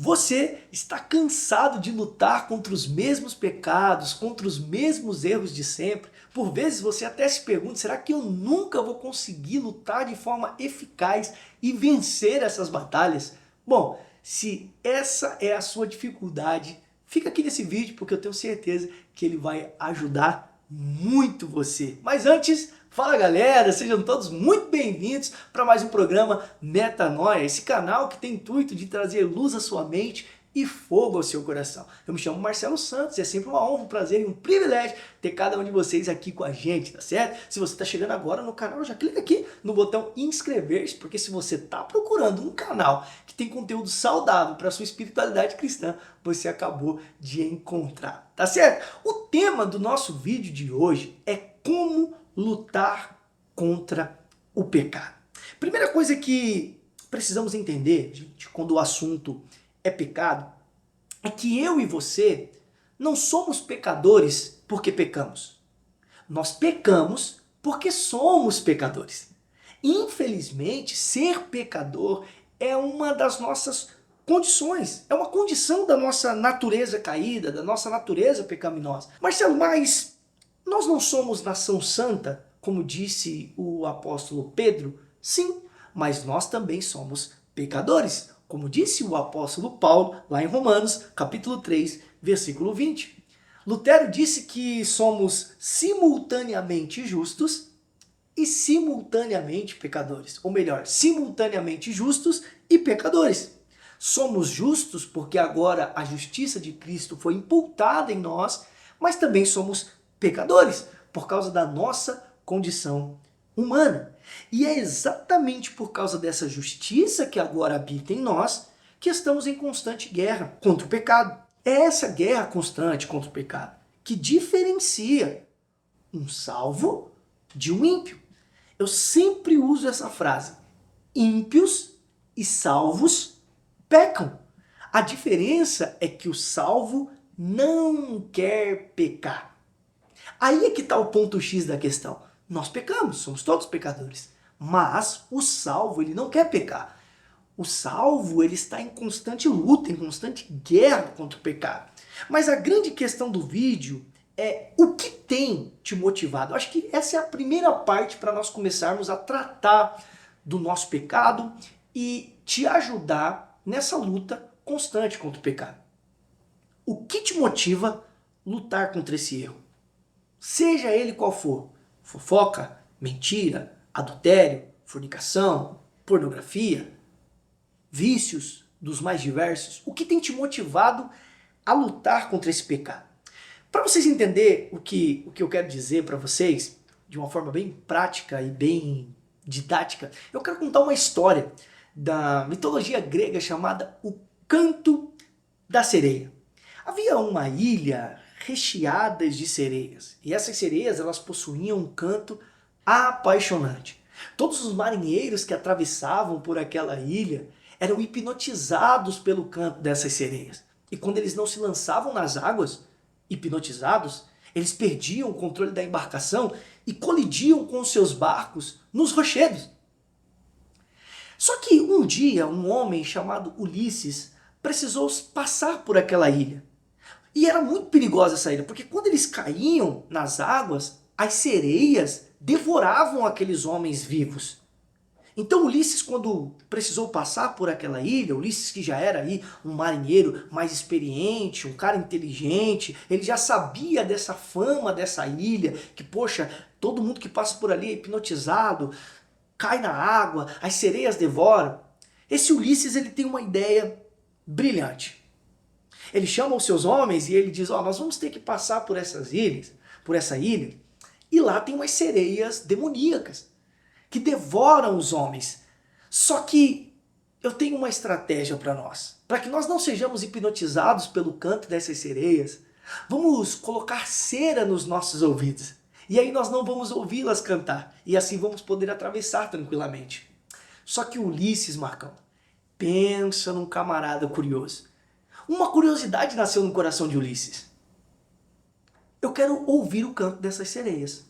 Você está cansado de lutar contra os mesmos pecados, contra os mesmos erros de sempre? Por vezes você até se pergunta, será que eu nunca vou conseguir lutar de forma eficaz e vencer essas batalhas? Bom, se essa é a sua dificuldade, fica aqui nesse vídeo porque eu tenho certeza que ele vai ajudar muito você. Mas antes, fala galera, sejam todos muito bem-vindos para mais um programa Metanoia, esse canal que tem o intuito de trazer luz à sua mente e fogo ao seu coração. Eu me chamo Marcelo Santos e é sempre uma honra, um prazer e um privilégio ter cada um de vocês aqui com a gente, tá certo? Se você está chegando agora no canal, já clica aqui no botão inscrever-se, porque se você está procurando um canal que tem conteúdo saudável para sua espiritualidade cristã, você acabou de encontrar, tá certo? O tema do nosso vídeo de hoje é como lutar contra o pecado. Primeira coisa que precisamos entender, gente, quando o assunto é pecado, é que eu e você não somos pecadores porque pecamos. Nós pecamos porque somos pecadores. Infelizmente, ser pecador é uma das nossas condições, é uma condição da nossa natureza caída, da nossa natureza pecaminosa. Marcelo, mas nós não somos nação santa, como disse o apóstolo Pedro? Sim, mas nós também somos pecadores, como disse o apóstolo Paulo lá em Romanos, capítulo 3, versículo 20. Lutero disse que somos simultaneamente justos e simultaneamente pecadores. Ou melhor, simultaneamente justos e pecadores. Somos justos porque agora a justiça de Cristo foi imputada em nós, mas também somos pecadores por causa da nossa condição humana. E é exatamente por causa dessa justiça que agora habita em nós que estamos em constante guerra contra o pecado. É essa guerra constante contra o pecado que diferencia um salvo de um ímpio. Eu sempre uso essa frase: ímpios e salvos pecam. A diferença é que o salvo não quer pecar. Aí é que está o ponto X da questão. Nós pecamos, somos todos pecadores. Mas o salvo, ele não quer pecar. O salvo, ele está em constante luta, em constante guerra contra o pecado. Mas a grande questão do vídeo é o que tem te motivado. Eu acho que essa é a primeira parte para nós começarmos a tratar do nosso pecado e te ajudar nessa luta constante contra o pecado. O que te motiva a lutar contra esse erro? Seja ele qual for, fofoca, mentira, adultério, fornicação, pornografia, vícios dos mais diversos, o que tem te motivado a lutar contra esse pecado? Para vocês entenderem o que eu quero dizer para vocês, de uma forma bem prática e bem didática, eu quero contar uma história da mitologia grega chamada o Canto da Sereia. Havia uma ilha recheadas de sereias. E essas sereias, elas possuíam um canto apaixonante. Todos os marinheiros que atravessavam por aquela ilha eram hipnotizados pelo canto dessas sereias. E quando eles não se lançavam nas águas, hipnotizados, eles perdiam o controle da embarcação e colidiam com seus barcos nos rochedos. Só que um dia, um homem chamado Ulisses precisou passar por aquela ilha. E era muito perigosa essa ilha, porque quando eles caíam nas águas, as sereias devoravam aqueles homens vivos. Então Ulisses, quando precisou passar por aquela ilha, Ulisses que já era aí um marinheiro mais experiente, um cara inteligente, ele já sabia dessa fama dessa ilha, que poxa, todo mundo que passa por ali é hipnotizado, cai na água, as sereias devoram. Esse Ulisses, ele tem uma ideia brilhante. Ele chama os seus homens e ele diz, nós vamos ter que passar por essas ilhas, por essa ilha, e lá tem umas sereias demoníacas que devoram os homens. Só que eu tenho uma estratégia para nós. Para que nós não sejamos hipnotizados pelo canto dessas sereias, vamos colocar cera nos nossos ouvidos. E aí nós não vamos ouvi-las cantar. E assim vamos poder atravessar tranquilamente. Só que Ulisses, Marcão, pensa num camarada curioso. Uma curiosidade nasceu no coração de Ulisses. Eu quero ouvir o canto dessas sereias.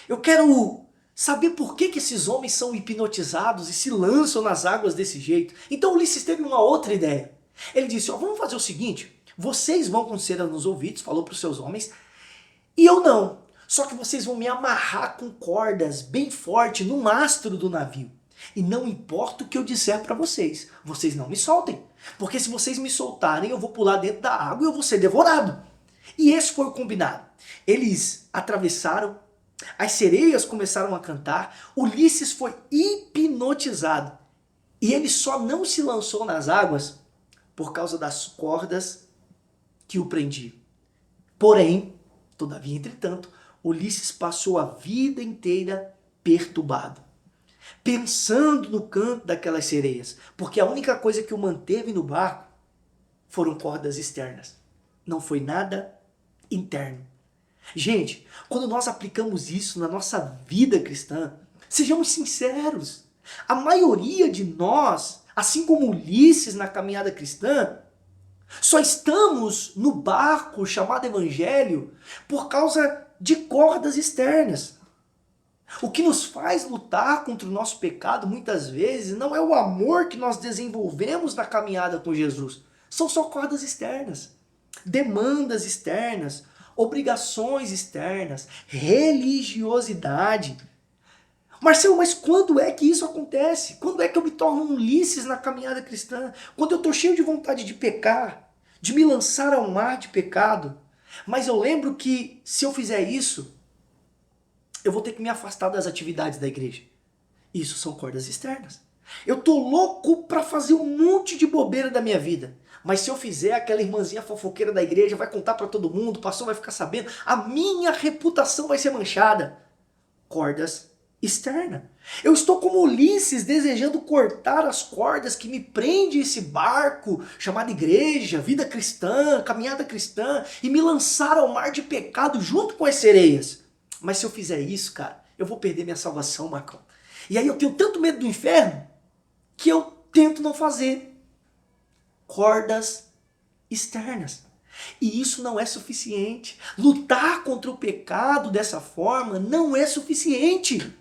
Eu quero saber por que esses homens são hipnotizados e se lançam nas águas desse jeito. Então Ulisses teve uma outra ideia. Ele disse, ó, vamos fazer o seguinte, vocês vão com cera nos ouvidos, falou para os seus homens, e eu não. Só que vocês vão me amarrar com cordas bem forte no mastro do navio. E não importa o que eu disser para vocês, vocês não me soltem. Porque se vocês me soltarem, eu vou pular dentro da água e eu vou ser devorado. E esse foi o combinado. Eles atravessaram, as sereias começaram a cantar, Ulisses foi hipnotizado. E ele só não se lançou nas águas por causa das cordas que o prendiam. Porém, todavia, entretanto, Ulisses passou a vida inteira perturbado, pensando no canto daquelas sereias, porque a única coisa que o manteve no barco foram cordas externas, não foi nada interno. Gente, quando nós aplicamos isso na nossa vida cristã, sejamos sinceros, a maioria de nós, assim como Ulisses na caminhada cristã, só estamos no barco chamado Evangelho por causa de cordas externas. O que nos faz lutar contra o nosso pecado muitas vezes não é o amor que nós desenvolvemos na caminhada com Jesus. São só cordas externas, demandas externas, obrigações externas, religiosidade. Marcelo, mas quando é que isso acontece? Quando é que eu me torno um Ulisses na caminhada cristã? Quando eu estou cheio de vontade de pecar, de me lançar ao mar de pecado. Mas eu lembro que se eu fizer isso, eu vou ter que me afastar das atividades da igreja. Isso são cordas externas. Eu tô louco para fazer um monte de bobeira da minha vida. Mas se eu fizer, aquela irmãzinha fofoqueira da igreja vai contar para todo mundo, o pastor vai ficar sabendo, a minha reputação vai ser manchada. Cordas externas. Eu estou como Ulisses desejando cortar as cordas que me prende esse barco chamado igreja, vida cristã, caminhada cristã e me lançar ao mar de pecado junto com as sereias. Mas se eu fizer isso, cara, eu vou perder minha salvação, Marcão. E aí eu tenho tanto medo do inferno que eu tento não fazer. Cordas externas. E isso não é suficiente. Lutar contra o pecado dessa forma não é suficiente.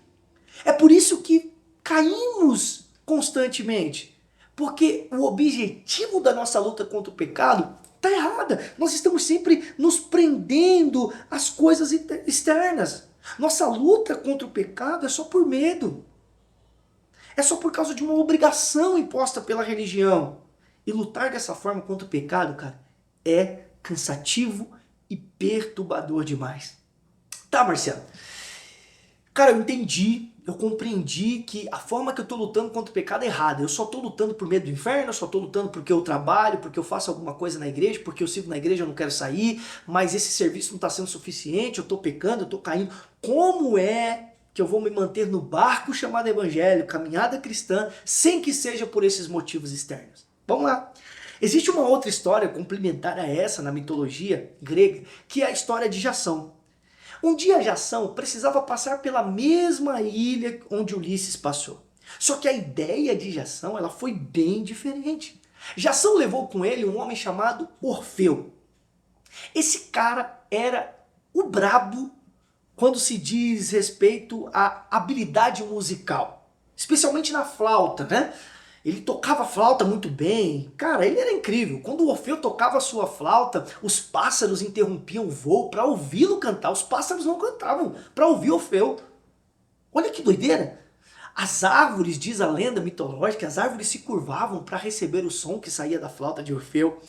É por isso que caímos constantemente. Porque o objetivo da nossa luta contra o pecado está errada. Nós estamos sempre nos prendendo às coisas externas. Nossa luta contra o pecado é só por medo. É só por causa de uma obrigação imposta pela religião. E lutar dessa forma contra o pecado, cara, é cansativo e perturbador demais. Tá, Marcelo? Cara, eu entendi, eu compreendi que a forma que eu tô lutando contra o pecado é errada. Eu só tô lutando por medo do inferno, eu só tô lutando porque eu trabalho, porque eu faço alguma coisa na igreja, porque eu sigo na igreja, eu não quero sair, mas esse serviço não tá sendo suficiente, eu tô pecando, eu tô caindo. Como é que eu vou me manter no barco chamado Evangelho, caminhada cristã, sem que seja por esses motivos externos? Vamos lá. Existe uma outra história complementar a essa na mitologia grega, que é a história de Jason. Um dia Jason precisava passar pela mesma ilha onde Ulisses passou. Só que a ideia de Jason ela foi bem diferente. Jason levou com ele um homem chamado Orfeu. Esse cara era o brabo quando se diz respeito à habilidade musical. Especialmente na flauta, né? Ele tocava flauta muito bem. Cara, ele era incrível. Quando o Orfeu tocava a sua flauta, os pássaros interrompiam o voo para ouvi-lo cantar. Os pássaros não cantavam para ouvir Orfeu. Olha que doideira. As árvores, diz a lenda mitológica, as árvores se curvavam para receber o som que saía da flauta de Orfeu.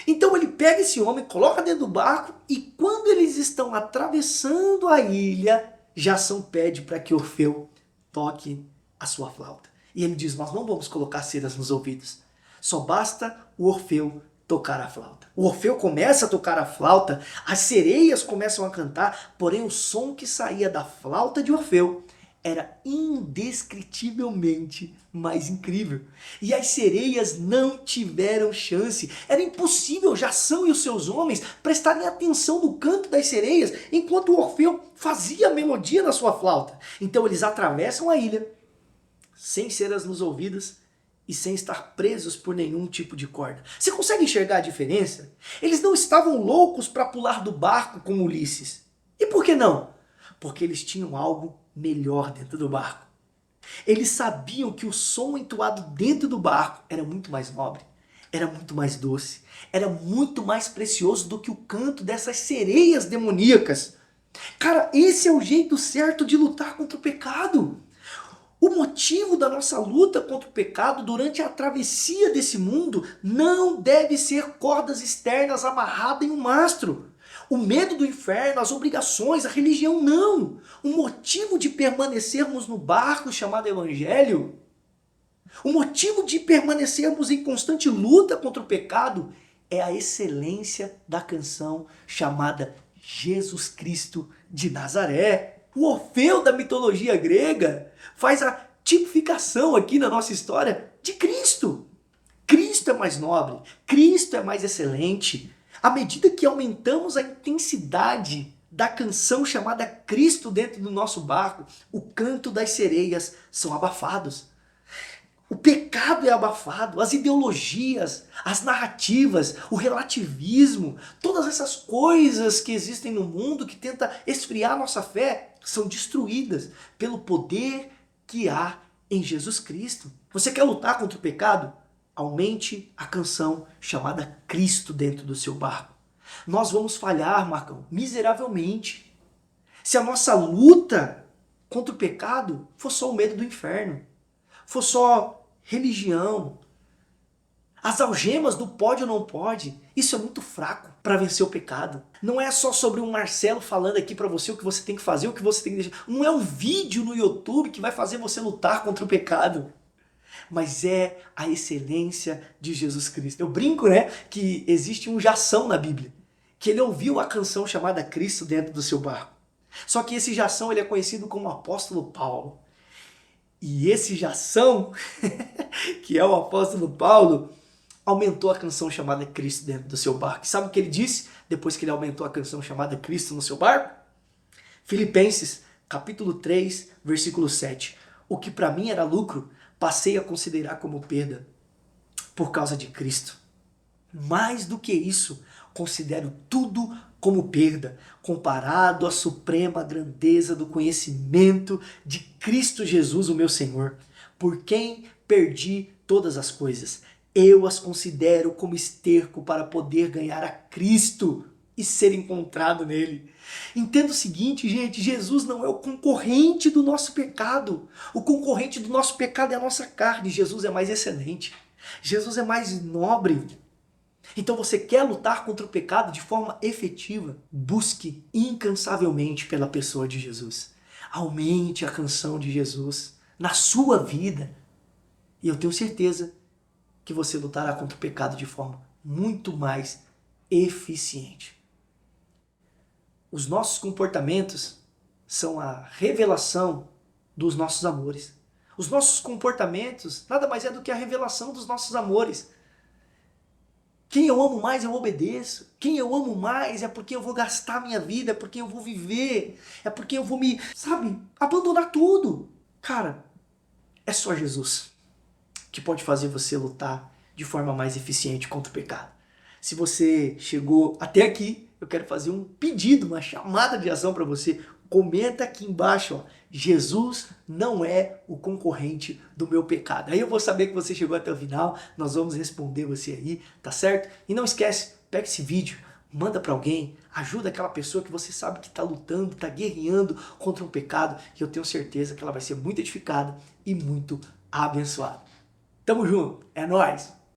Então ele pega esse homem, coloca dentro do barco e quando eles estão atravessando a ilha, Jason pede para que Orfeu toque a sua flauta. E ele diz, nós não vamos colocar ceras nos ouvidos. Só basta o Orfeu tocar a flauta. O Orfeu começa a tocar a flauta, as sereias começam a cantar, porém o som que saía da flauta de Orfeu era indescritivelmente mais incrível. E as sereias não tiveram chance. Era impossível Jason e os seus homens prestarem atenção no canto das sereias enquanto o Orfeu fazia a melodia na sua flauta. Então eles atravessam a ilha, sem ceras nos ouvidos e sem estar presos por nenhum tipo de corda. Você consegue enxergar a diferença? Eles não estavam loucos para pular do barco como Ulisses. E por que não? Porque eles tinham algo melhor dentro do barco. Eles sabiam que o som entoado dentro do barco era muito mais nobre, era muito mais doce, era muito mais precioso do que o canto dessas sereias demoníacas. Cara, esse é o jeito certo de lutar contra o pecado. O motivo da nossa luta contra o pecado durante a travessia desse mundo não deve ser cordas externas amarradas em um mastro. O medo do inferno, as obrigações, a religião, não. O motivo de permanecermos no barco chamado Evangelho, o motivo de permanecermos em constante luta contra o pecado é a excelência da canção chamada Jesus Cristo de Nazaré. O Orfeu da mitologia grega faz a tipificação aqui na nossa história de Cristo. Cristo é mais nobre, Cristo é mais excelente. À medida que aumentamos a intensidade da canção chamada Cristo dentro do nosso barco, o canto das sereias são abafados. O pecado é abafado, as ideologias, as narrativas, o relativismo, todas essas coisas que existem no mundo que tenta esfriar nossa fé são destruídas pelo poder que há em Jesus Cristo. Você quer lutar contra o pecado? Aumente a canção chamada Cristo dentro do seu barco. Nós vamos falhar, Marcão, miseravelmente. Se a nossa luta contra o pecado for só o medo do inferno, for só religião, as algemas do pode ou não pode, isso é muito fraco para vencer o pecado. Não é só sobre um Marcelo falando aqui para você o que você tem que fazer, o que você tem que deixar. Não é um vídeo no YouTube que vai fazer você lutar contra o pecado. Mas é a excelência de Jesus Cristo. Eu brinco, né, que existe um Jação na Bíblia, que ele ouviu a canção chamada Cristo dentro do seu barco. Só que esse Jação ele é conhecido como apóstolo Paulo. E esse Jação, que é o apóstolo Paulo, aumentou a canção chamada Cristo dentro do seu barco. E sabe o que ele disse depois que ele aumentou a canção chamada Cristo no seu barco? Filipenses, capítulo 3, versículo 7. O que para mim era lucro, passei a considerar como perda por causa de Cristo. Mais do que isso, considero tudo como perda, comparado à suprema grandeza do conhecimento de Cristo Jesus, o meu Senhor, por quem perdi todas as coisas. Eu as considero como esterco para poder ganhar a Cristo e ser encontrado nele. Entenda o seguinte, gente, Jesus não é o concorrente do nosso pecado. O concorrente do nosso pecado é a nossa carne. Jesus é mais excelente. Jesus é mais nobre. Então você quer lutar contra o pecado de forma efetiva? Busque incansavelmente pela pessoa de Jesus. Aumente a canção de Jesus na sua vida. E eu tenho certeza que você lutará contra o pecado de forma muito mais eficiente. Os nossos comportamentos são a revelação dos nossos amores. Os nossos comportamentos nada mais é do que a revelação dos nossos amores. Quem eu amo mais, eu obedeço. Quem eu amo mais é porque eu vou gastar minha vida, é porque eu vou viver, é porque eu vou me, abandonar tudo. Cara, é só Jesus que pode fazer você lutar de forma mais eficiente contra o pecado. Se você chegou até aqui, eu quero fazer um pedido, uma chamada de ação para você. Comenta aqui embaixo, ó, Jesus não é o concorrente do meu pecado. Aí eu vou saber que você chegou até o final, nós vamos responder você aí, tá certo? E não esquece, pega esse vídeo, manda para alguém, ajuda aquela pessoa que você sabe que está lutando, está guerreando contra um pecado, e eu tenho certeza que ela vai ser muito edificada e muito abençoada. Tamo junto, é nóis!